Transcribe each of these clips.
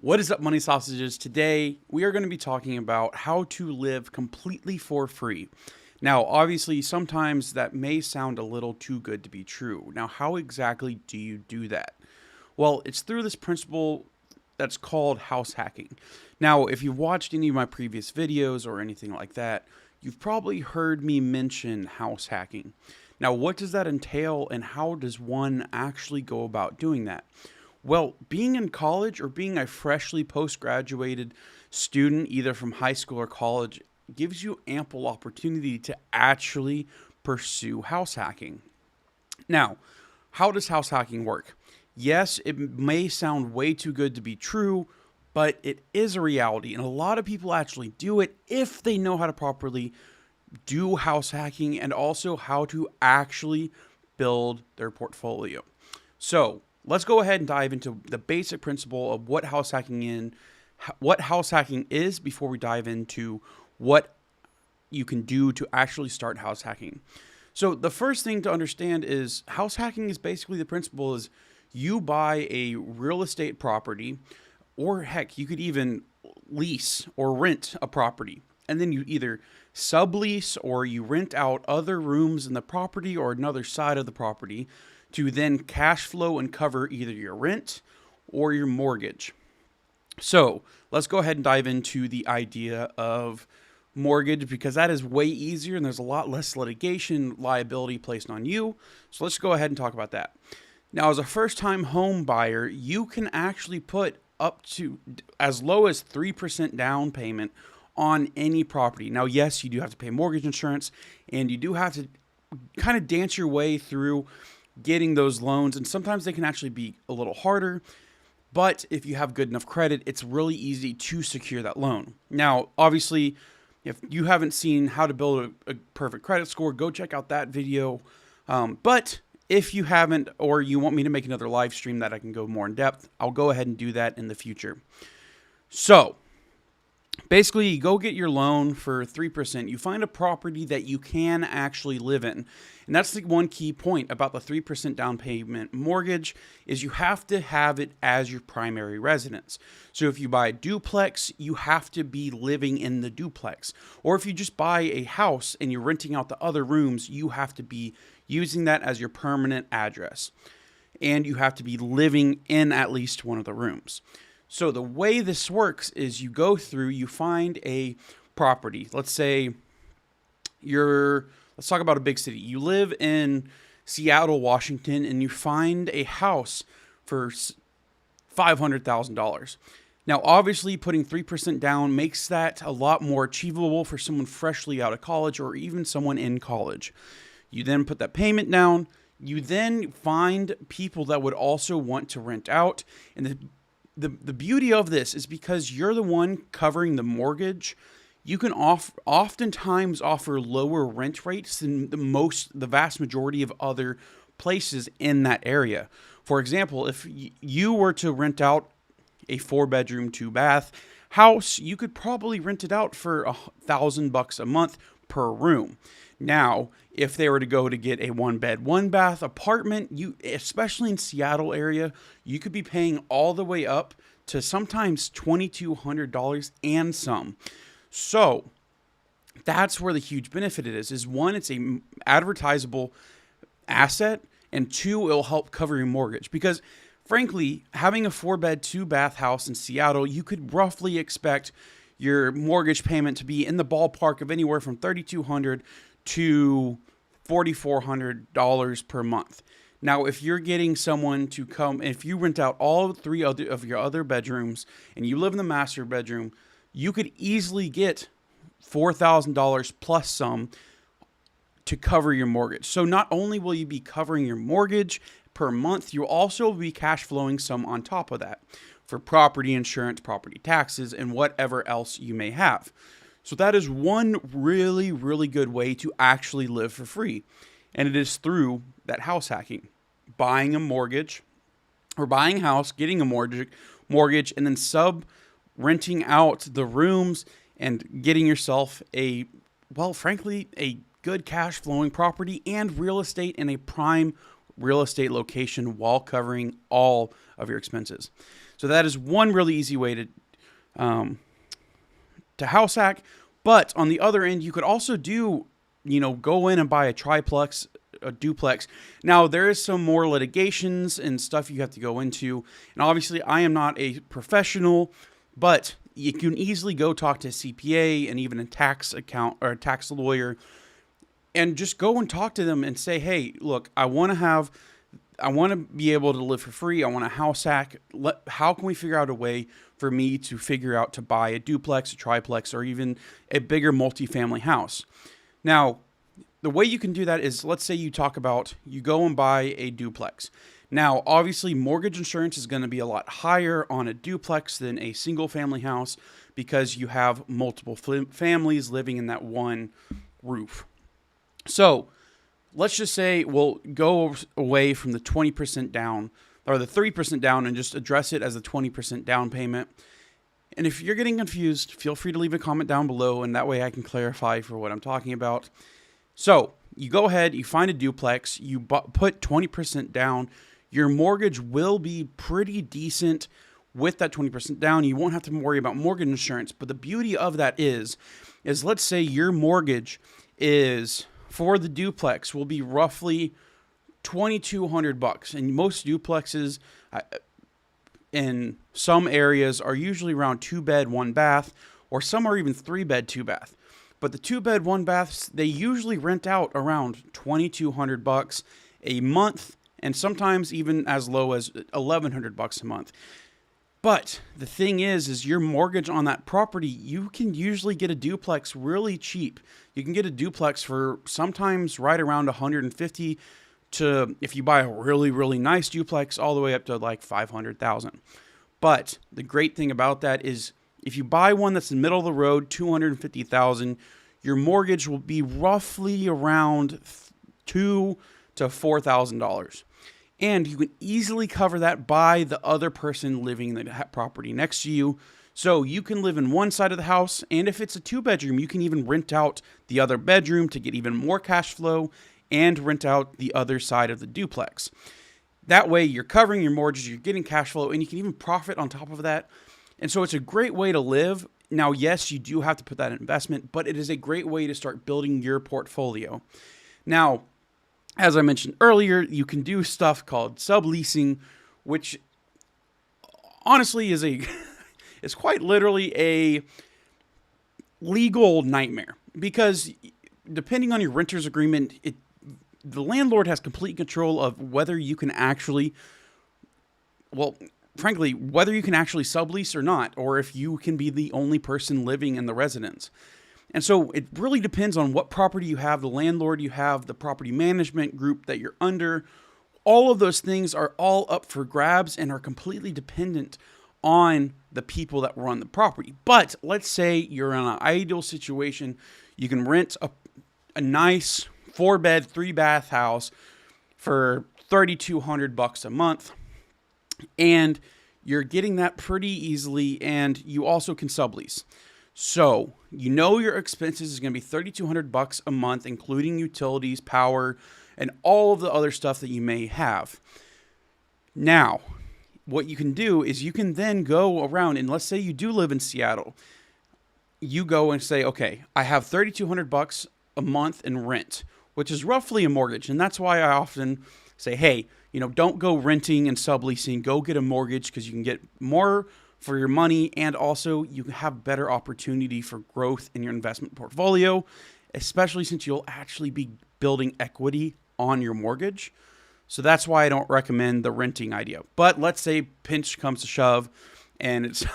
What is up, Money Sausages? Today, we are going to be talking about how to live completely for free. Now, obviously, sometimes that may sound a little too good to be true. Now, how exactly do you do that? Well, it's through this principle that's called house hacking. Now, if you've watched any of my previous videos or anything like that, you've probably heard me mention house hacking. Now, what does that entail and how does one actually go about doing that? Well, being in college or being a freshly post-graduated student, either from high school or college, gives you ample opportunity to actually pursue house hacking. Now, how does house hacking work? Yes, it may sound way too good to be true, but it is a reality, and a lot of people actually do it if they know how to properly do house hacking and also how to actually build their portfolio. So, let's go ahead and dive into the basic principle of what house hacking is before we dive into what you can do to actually start house hacking. So the first thing to understand is house hacking is basically the principle is you buy a real estate property, or heck, you could even lease or rent a property, and then you either sublease or you rent out other rooms in the property or another side of the property to then cash flow and cover either your rent or your mortgage. So let's go ahead and dive into the idea of mortgage because that is way easier and there's a lot less litigation liability placed on you. So let's go ahead and talk about that. Now, as a first-time home buyer, you can actually put up to as low as 3% down payment on any property. Now, yes, you do have to pay mortgage insurance and you do have to kind of dance your way through getting those loans, and sometimes they can actually be a little harder, but if you have good enough credit, it's really easy to secure that loan. Now, obviously, if you haven't seen how to build a perfect credit score, go check out that video. But if you haven't, or you want me to make another live stream that I can go more in depth, I'll go ahead and do that in the future. So, basically, you go get your loan for 3%. You find a property that you can actually live in. And that's the one key point about the 3% down payment mortgage is you have to have it as your primary residence. So if you buy a duplex, you have to be living in the duplex. Or if you just buy a house and you're renting out the other rooms, you have to be using that as your permanent address. And you have to be living in at least one of the rooms. So the way this works is you go through, you find a property. Let's say let's talk about a big city. You live in Seattle, Washington, and you find a house for $500,000. Now, obviously, putting 3% down makes that a lot more achievable for someone freshly out of college or even someone in college. You then put that payment down. You then find people that would also want to rent out, and the beauty of this is because you're the one covering the mortgage, you can oftentimes offer lower rent rates than the vast majority of other places in that area. For example, if you were to rent out a 4-bedroom, 2-bath house, you could probably rent it out for $1,000 a month per room. Now, if they were to go to get a 1-bed, 1-bath apartment, especially in Seattle area, you could be paying all the way up to sometimes $2,200 and some. So that's where the huge benefit is one, it's a advertisable asset, and two, it'll help cover your mortgage. Because frankly, having a 4-bed, 2-bath house in Seattle, you could roughly expect your mortgage payment to be in the ballpark of anywhere from $3,200 to $4,400 per month. Now, if you're getting someone to come, if you rent out all 3 of your other bedrooms and you live in the master bedroom, you could easily get $4,000 plus some to cover your mortgage. So not only will you be covering your mortgage per month, you'll also be cash flowing some on top of that for property insurance, property taxes, and whatever else you may have. So that is one really, really good way to actually live for free. And it is through that house hacking, buying a mortgage or buying a house, getting a mortgage, and then renting out the rooms and getting yourself frankly, a good cash flowing property and real estate in a prime real estate location while covering all of your expenses. So that is one really easy way to house hack. But on the other end, you could also do, go in and buy a triplex, a duplex. Now, there is some more litigations and stuff you have to go into. And obviously, I am not a professional, but you can easily go talk to a CPA and even a tax account or a tax lawyer and just go and talk to them and say, hey, look, I want to be able to live for free. I want a house hack. How can we figure out a way for me to figure out to buy a duplex, a triplex, or even a bigger multifamily house? Now, the way you can do that is, let's say you go and buy a duplex. Now, obviously, mortgage insurance is going to be a lot higher on a duplex than a single family house because you have multiple families living in that one roof. So let's just say we'll go away from the 20% down or the 3% down and just address it as a 20% down payment. And if you're getting confused, feel free to leave a comment down below, and that way I can clarify for what I'm talking about. So you go ahead, you find a duplex, you put 20% down. Your mortgage will be pretty decent with that 20% down. You won't have to worry about mortgage insurance. But the beauty of that is let's say your mortgage is for the duplex will be roughly $2,200, and most duplexes in some areas are usually around 2-bed, 1-bath, or some are even 3-bed, 2-bath. But the 2-bed, 1-baths, they usually rent out around $2,200 a month, and sometimes even as low as $1,100 a month. But the thing is your mortgage on that property, you can usually get a duplex really cheap. You can get a duplex for sometimes right around $150,000 to, if you buy a really, really nice duplex, all the way up to like $500,000. But the great thing about that is if you buy one that's in the middle of the road, $250,000, your mortgage will be roughly around $2,000 to $4,000. And you can easily cover that by the other person living in the property next to you. So you can live in one side of the house, and if it's a 2-bedroom, you can even rent out the other bedroom to get even more cash flow and rent out the other side of the duplex. That way you're covering your mortgage, you're getting cash flow, and you can even profit on top of that. And so it's a great way to live. Now, yes, you do have to put that in investment, but it is a great way to start building your portfolio. Now, as I mentioned earlier, you can do stuff called subleasing, which honestly is is quite literally a legal nightmare, because depending on your renter's agreement, the landlord has complete control of whether you can actually, frankly, whether you can actually sublease or not, or if you can be the only person living in the residence. And so it really depends on what property you have, the landlord you have, the property management group that you're under. All of those things are all up for grabs and are completely dependent on the people that run the property. But let's say you're in an ideal situation. You can rent a nice 4-bed, 3-bath house for $3,200 a month. And you're getting that pretty easily, and you also can sublease. So your expenses is going to be $3,200 a month, including utilities, power, and all of the other stuff that you may have. Now, what you can do is you can then go around, and let's say you do live in Seattle. You go and say, okay, I have $3,200 a month in rent, which is roughly a mortgage. And that's why I often say, hey, don't go renting and subleasing. Go get a mortgage, because you can get more for your money, and also you have better opportunity for growth in your investment portfolio, especially since you'll actually be building equity on your mortgage. So that's why I don't recommend the renting idea. But let's say pinch comes to shove and it's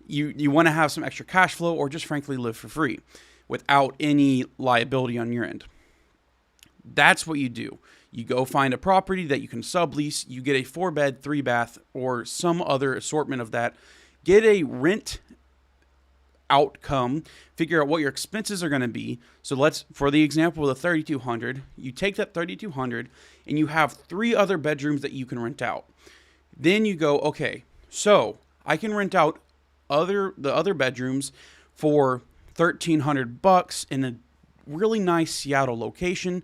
you want to have some extra cash flow, or just frankly live for free without any liability on your end. That's what you do. You go find a property that you can sublease. You get a 4-bed, 3-bath, or some other assortment of that. Get a rent outcome. Figure out what your expenses are going to be. So for the example of the $3,200, you take that $3,200 and you have 3 other bedrooms that you can rent out. Then you go, okay, so I can rent out the other bedrooms for $1,300 in a really nice Seattle location,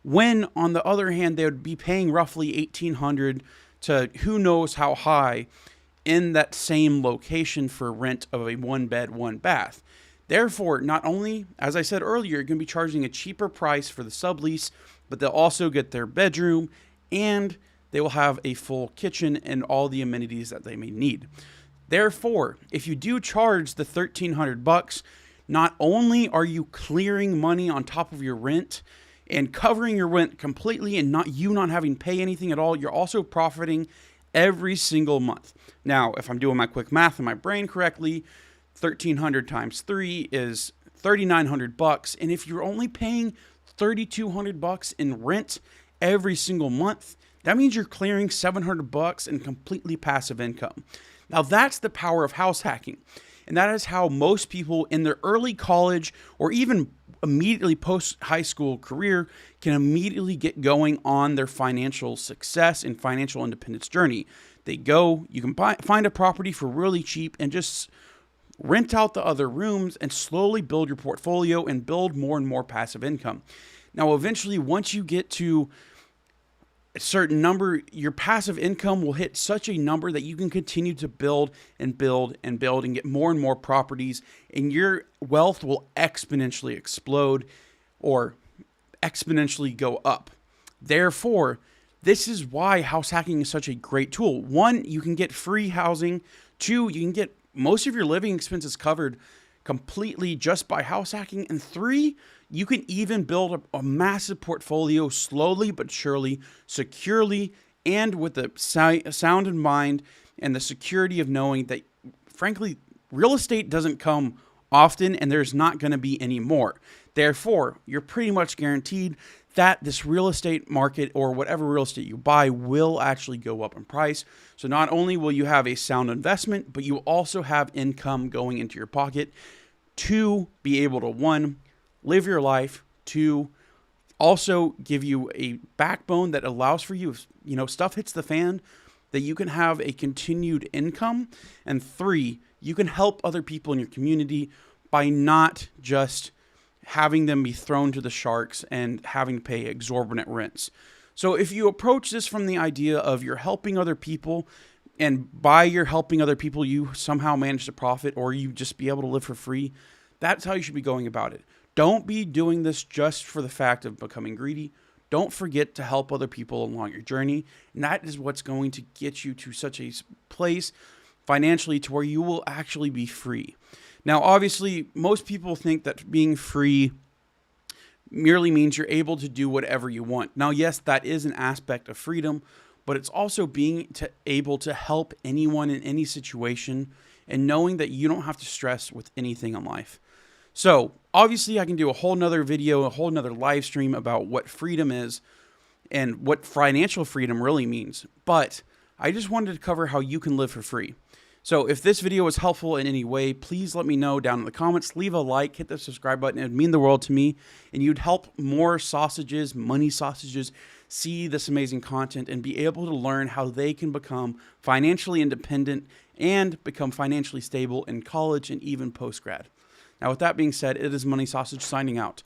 when on the other hand they would be paying roughly $1,800 to who knows how high in that same location for rent of a 1 bed, 1 bath. Therefore, not only, as I said earlier, you're going to be charging a cheaper price for the sublease, but they'll also get their bedroom and they will have a full kitchen and all the amenities that they may need. Therefore, if you do charge the $1,300, not only are you clearing money on top of your rent and covering your rent completely and not having to pay anything at all, you're also profiting every single month. Now, if I'm doing my quick math in my brain correctly, 1,300 times 3 is $3,900. And if you're only paying $3,200 in rent every single month, that means you're clearing $700 in completely passive income. Now, that's the power of house hacking. And that is how most people in their early college or even immediately post high school career can immediately get going on their financial success and financial independence journey. You can find a property for really cheap and just rent out the other rooms and slowly build your portfolio and build more and more passive income. Now, eventually, once you get to a certain number, your passive income will hit such a number that you can continue to build and build and build and get more and more properties, and your wealth will exponentially explode or exponentially go up. Therefore, this is why house hacking is such a great tool. 1, you can get free housing. 2, you can get most of your living expenses covered completely just by house hacking. And 3, you can even build a massive portfolio slowly but surely, securely, and with the sound in mind and the security of knowing that, frankly, real estate doesn't come often and there's not going to be any more. Therefore, you're pretty much guaranteed that this real estate market or whatever real estate you buy will actually go up in price. So not only will you have a sound investment, but you also have income going into your pocket to be able to, 1, live your life, 2, also give you a backbone that allows for you, if stuff hits the fan, that you can have a continued income, and 3, you can help other people in your community by not just having them be thrown to the sharks and having to pay exorbitant rents. So if you approach this from the idea of you're helping other people, and by your helping other people, you somehow manage to profit or you just be able to live for free, that's how you should be going about it. Don't be doing this just for the fact of becoming greedy. Don't forget to help other people along your journey. And that is what's going to get you to such a place financially to where you will actually be free. Now, obviously, most people think that being free merely means you're able to do whatever you want. Now, yes, that is an aspect of freedom, but it's also being able to help anyone in any situation and knowing that you don't have to stress with anything in life. So obviously I can do a whole nother video, a whole nother live stream about what freedom is and what financial freedom really means. But I just wanted to cover how you can live for free. So if this video was helpful in any way, please let me know down in the comments. Leave a like, hit the subscribe button. It would mean the world to me. And you'd help more sausages, money sausages, see this amazing content and be able to learn how they can become financially independent and become financially stable in college and even post-grad. Now, with that being said, it is Money Sausage signing out.